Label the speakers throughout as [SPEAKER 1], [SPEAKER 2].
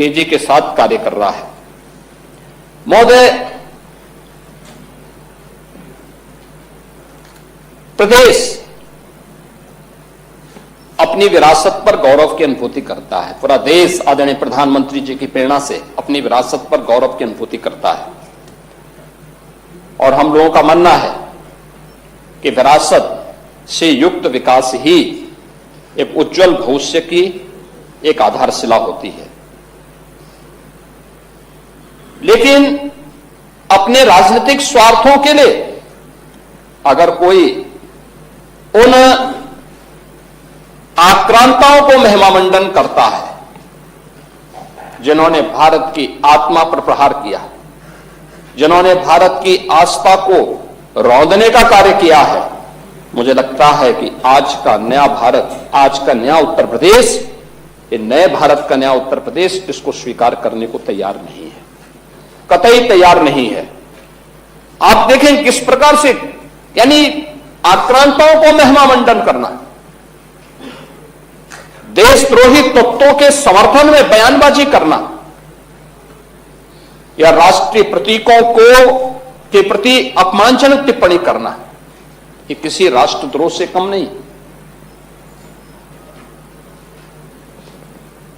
[SPEAKER 1] तेजी के साथ कार्य कर रहा है। महोदय, प्रदेश अपनी विरासत पर गौरव की अनुभूति करता है। पूरा देश आदरणीय प्रधानमंत्री जी की प्रेरणा से अपनी विरासत पर गौरव की अनुभूति करता है और हम लोगों का मानना है कि विरासत से युक्त विकास ही एक उज्जवल भविष्य की एक आधारशिला होती है। लेकिन अपने राजनीतिक स्वार्थों के लिए अगर कोई उन आक्रांताओं को महिमामंडन करता है जिन्होंने भारत की आत्मा पर प्रहार किया, जिन्होंने भारत की आस्था को रौंदने का कार्य किया है, मुझे लगता है कि आज का नया भारत, आज का नया उत्तर प्रदेश, ये नए भारत का नया उत्तर प्रदेश इसको स्वीकार करने को तैयार नहीं है, कतई तैयार नहीं है। आप देखें किस प्रकार से, यानी आक्रांताओं को महिमामंडन करना, देशद्रोही तत्वों के समर्थन में बयानबाजी करना या राष्ट्रीय प्रतीकों के प्रति अपमानजनक टिप्पणी करना, ये किसी राष्ट्रद्रोह से कम नहीं।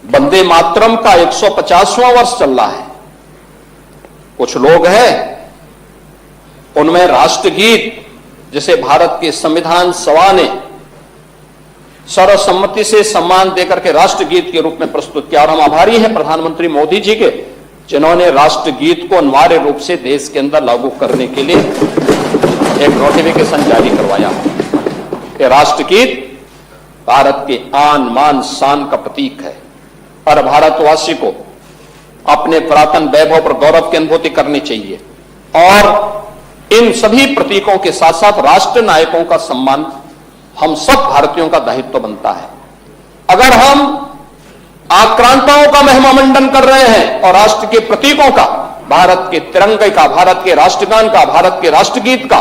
[SPEAKER 1] वंदे मातरम का 150वां वर्ष चल रहा है। कुछ लोग हैं उनमें राष्ट्रगीत, जिसे भारत के संविधान सभा ने सर्वसम्मति से सम्मान देकर के राष्ट्रगीत के रूप में प्रस्तुत किया, और हम आभारी हैं प्रधानमंत्री मोदी जी के, जिन्होंने राष्ट्रगीत को अनिवार्य रूप से देश के अंदर लागू करने के लिए एक नोटिफिकेशन जारी करवाया कि राष्ट्रगीत भारत के आन मान शान का प्रतीक है और भारतवासी को अपने पुरातन वैभव पर गौरव की अनुभूति करनी चाहिए और इन सभी प्रतीकों के साथ साथ राष्ट्र नायकों का सम्मान हम सब भारतीयों का दायित्व बनता है। अगर हम आक्रांताओं का महिमामंडन कर रहे हैं और राष्ट्र के प्रतीकों का, भारत के तिरंगे का, भारत के राष्ट्रगान का, भारत के राष्ट्रगीत का,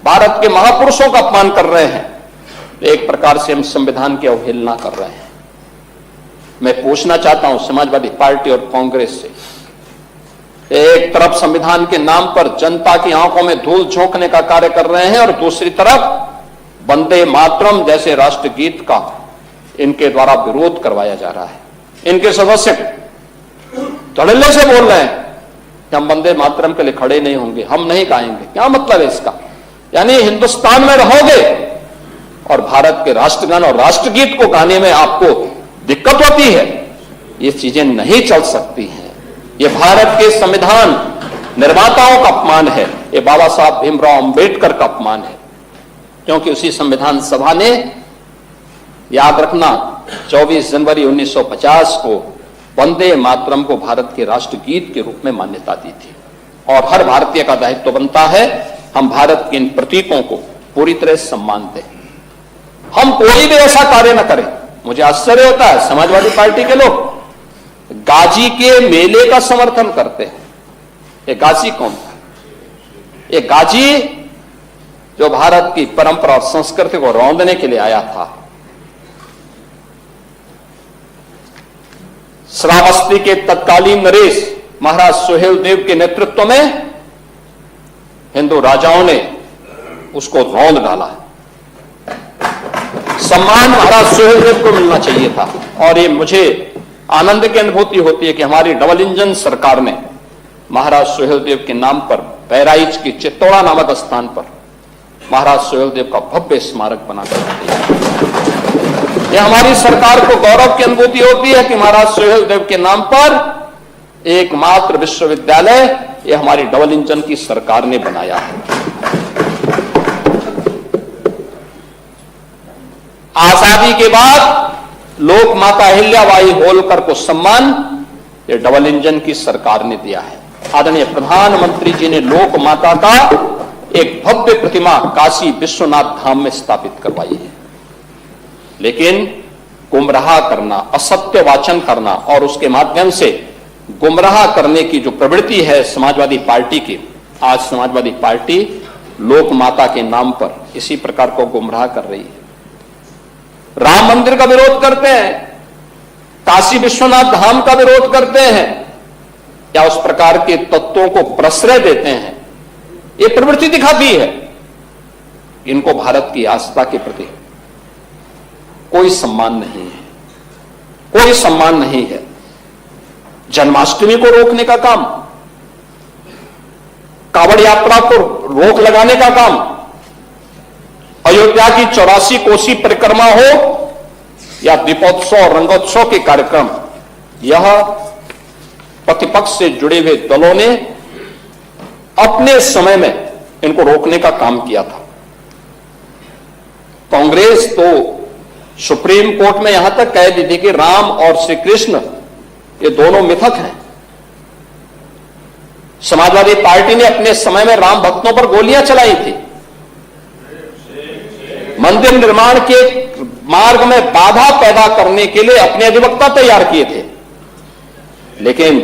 [SPEAKER 1] भारत के महापुरुषों का अपमान कर रहे हैं, तो एक प्रकार से हम संविधान की अवहेलना कर रहे हैं। मैं पूछना चाहता हूं समाजवादी पार्टी और कांग्रेस से, एक तरफ संविधान के नाम पर जनता की आंखों में धूल झोंकने का कार्य कर रहे हैं और दूसरी तरफ वंदे मातरम जैसे राष्ट्रगीत का इनके द्वारा विरोध करवाया जा रहा है। इनके सदस्य धड़ल्ले से बोल रहे हैं कि हम वंदे मातरम के लिए खड़े नहीं होंगे, हम नहीं गाएंगे। क्या मतलब है इसका? यानी हिंदुस्तान में रहोगे और भारत के राष्ट्रगान और राष्ट्रगीत को गाने में आपको दिक्कत होती है, ये चीजें नहीं चल सकती हैं। ये भारत के संविधान निर्माताओं का अपमान है, ये बाबा साहब भीमराव अंबेडकर का अपमान है, क्योंकि उसी संविधान सभा ने, याद रखना, 24 जनवरी 1950 को वंदे मातरम को भारत के राष्ट्रगीत के रूप में मान्यता दी थी। और हर भारतीय का दायित्व बनता है हम भारत के इन प्रतीकों को पूरी तरह सम्मान दें, हम कोई भी ऐसा कार्य न करें। मुझे आश्चर्य होता है समाजवादी पार्टी के लोग गाजी के मेले का समर्थन करते हैं। ये गाजी कौन था? ये गाजी जो भारत की परंपरा और संस्कृति को रौंदने के लिए आया था। श्रावस्ती के तत्कालीन नरेश महाराज सुहेलदेव के नेतृत्व में हिंदू राजाओं ने उसको रौंद डाला। सम्मान महाराज सुहेलदेव को मिलना चाहिए था और ये मुझे आनंद की अनुभूति होती है कि हमारी डबल इंजन सरकार ने महाराज सुहेलदेव के नाम पर बहराइच की चित्तौड़ा नामक स्थान पर महाराज सुहेलदेव का भव्य स्मारक बनाकर दिया। यह हमारी सरकार को गौरव की अनुभूति होती है कि महाराज सुहेलदेव के नाम पर एकमात्र विश्वविद्यालय यह हमारी डबल इंजन की सरकार ने बनाया है। आजादी के बाद लोक माता अहिल्याबाई होलकर को सम्मान ये डबल इंजन की सरकार ने दिया है। आदरणीय प्रधानमंत्री जी ने लोक माता का एक भव्य प्रतिमा काशी विश्वनाथ धाम में स्थापित करवाई है। लेकिन गुमराह करना, असत्य वाचन करना और उसके माध्यम से गुमराह करने की जो प्रवृत्ति है समाजवादी पार्टी की, आज समाजवादी पार्टी लोक माता के नाम पर इसी प्रकार को गुमराह कर रही है। राम मंदिर का विरोध करते हैं, काशी विश्वनाथ धाम का विरोध करते हैं या उस प्रकार के तत्वों को प्रश्रय देते हैं, ये प्रवृत्ति दिखाती है कि इनको भारत की आस्था के प्रति कोई सम्मान नहीं है, कोई सम्मान नहीं है। जन्माष्टमी को रोकने का काम, कांवड़ यात्रा को रोक लगाने का काम, अयोध्या की 84 कोसी परिक्रमा हो या दीपोत्सव और रंगोत्सव के कार्यक्रम, यह प्रतिपक्ष से जुड़े हुए दलों ने अपने समय में इनको रोकने का काम किया था। कांग्रेस तो सुप्रीम कोर्ट में यहां तक कह दी थी कि राम और श्री कृष्ण ये दोनों मिथक हैं। समाजवादी पार्टी ने अपने समय में राम भक्तों पर गोलियां चलाई थी, मंदिर निर्माण के मार्ग में बाधा पैदा करने के लिए अपने अधिवक्ता तैयार किए थे। लेकिन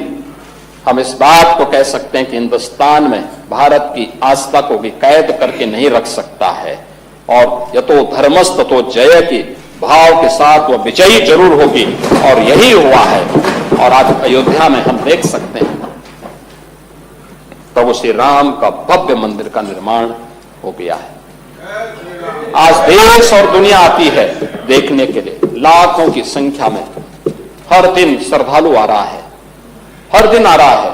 [SPEAKER 1] हम इस बात को कह सकते हैं कि हिंदुस्तान में भारत की आस्था को भी कैद करके नहीं रख सकता है, और यतो धर्मस्त तो जय की भाव के साथ वह विजयी जरूर होगी, और यही हुआ है। और आज अयोध्या में हम देख सकते हैं प्रभु श्री राम का भव्य मंदिर का निर्माण हो गया है। आज देश और दुनिया आती है देखने के लिए, लाखों की संख्या में हर दिन श्रद्धालु आ रहा है, हर दिन आ रहा है,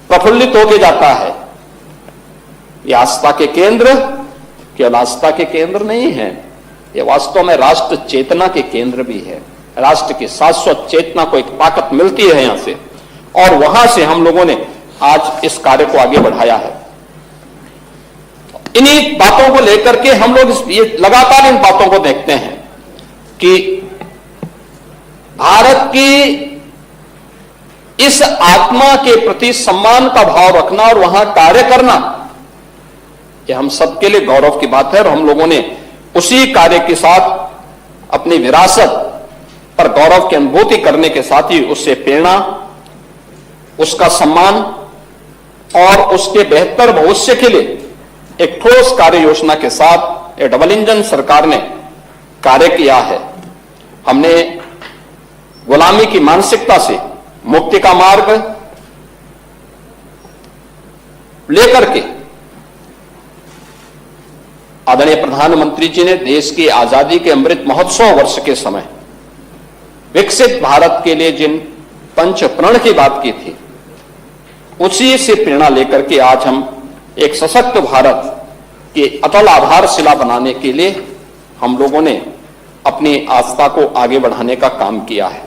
[SPEAKER 1] प्रफुल्लित होके जाता है। ये आस्था के केंद्र केवल आस्था के केंद्र नहीं है, ये वास्तव में राष्ट्र चेतना के केंद्र भी है। राष्ट्र की शाश्वत चेतना को एक ताकत मिलती है यहां से, और वहां से हम लोगों ने आज इस कार्य को आगे बढ़ाया है। इन्हीं बातों को लेकर के हम लोग ये लगातार इन बातों को देखते हैं कि भारत की इस आत्मा के प्रति सम्मान का भाव रखना और वहां कार्य करना, ये हम सबके लिए गौरव की बात है। और हम लोगों ने उसी कार्य के साथ अपनी विरासत पर गौरव की अनुभूति करने के साथ ही उससे प्रेरणा, उसका सम्मान और उसके बेहतर भविष्य के लिए एक ठोस कार्य योजना के साथ ये डबल इंजन सरकार ने कार्य किया है। हमने गुलामी की मानसिकता से मुक्ति का मार्ग लेकर के आदरणीय प्रधानमंत्री जी ने देश की आजादी के अमृत महोत्सव वर्ष के समय विकसित भारत के लिए जिन पंच प्रण की बात की थी, उसी से प्रेरणा लेकर के आज हम एक सशक्त भारत की अटल आधारशिला बनाने के लिए हम लोगों ने अपनी आस्था को आगे बढ़ाने का काम किया है।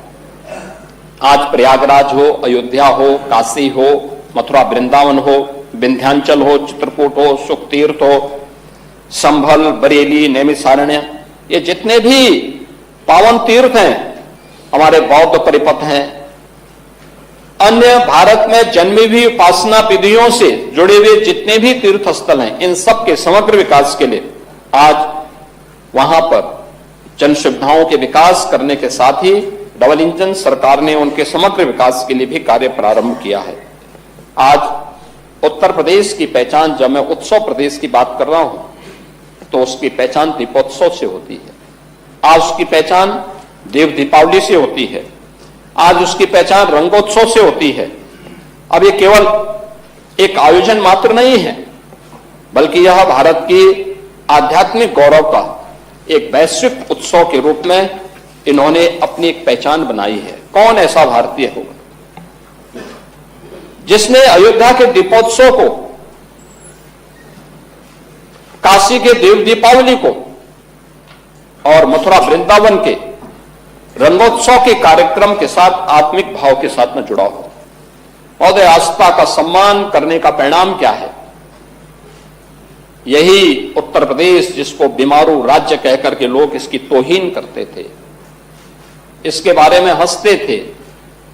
[SPEAKER 1] आज प्रयागराज हो, अयोध्या हो, काशी हो, मथुरा वृंदावन हो, विंध्याचल हो, चित्रकूट हो, सुखतीर्थ हो, संभल, बरेली, नैमिषारण्य, ये जितने भी पावन तीर्थ हैं, हमारे बौद्ध परिपथ हैं, अन्य भारत में जन्मी हुई उपासना विधियों से जुड़े हुए जितने भी तीर्थ स्थल हैं, इन सब के समग्र विकास के लिए आज वहां पर जन सुविधाओं के विकास करने के साथ ही डबल इंजन सरकार ने उनके समग्र विकास के लिए भी कार्य प्रारंभ किया है। आज उत्तर प्रदेश की पहचान, जब मैं उत्सव प्रदेश की बात कर रहा हूं, तो उसकी पहचान दीपोत्सव से होती है। आज उसकी पहचान देव दीपावली से होती है, आज उसकी पहचान रंगोत्सव से होती है। अब ये केवल एक आयोजन मात्र नहीं है, बल्कि यह भारत की आध्यात्मिक गौरव का एक वैश्विक उत्सव के रूप में इन्होंने अपनी एक पहचान बनाई है। कौन ऐसा भारतीय होगा जिसने अयोध्या के दीपोत्सव को, काशी के देव दीपावली को और मथुरा वृंदावन के रंगोत्सव के कार्यक्रम के साथ आत्मिक भाव के साथ में जुड़ा हो। और आस्था का सम्मान करने का परिणाम क्या है? यही उत्तर प्रदेश, जिसको बीमारू राज्य कहकर के लोग इसकी तौहीन करते थे, इसके बारे में हंसते थे,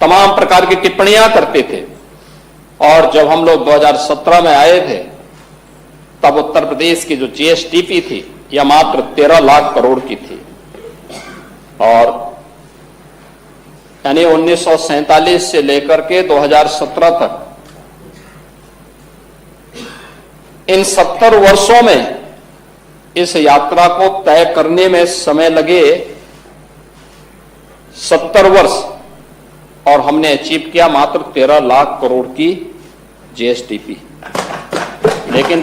[SPEAKER 1] तमाम प्रकार की टिप्पणियां करते थे, और जब हम लोग 2017 में आए थे, तब उत्तर प्रदेश की जो जीएसडीपी थी, यह मात्र 13 लाख करोड़ की थी। और यानी 1947 से लेकर के 2017 तक इन 70 वर्षों में इस यात्रा को तय करने में समय लगे 70 वर्ष और हमने अचीव किया मात्र 13 लाख करोड़ की जीएसडीपी। लेकिन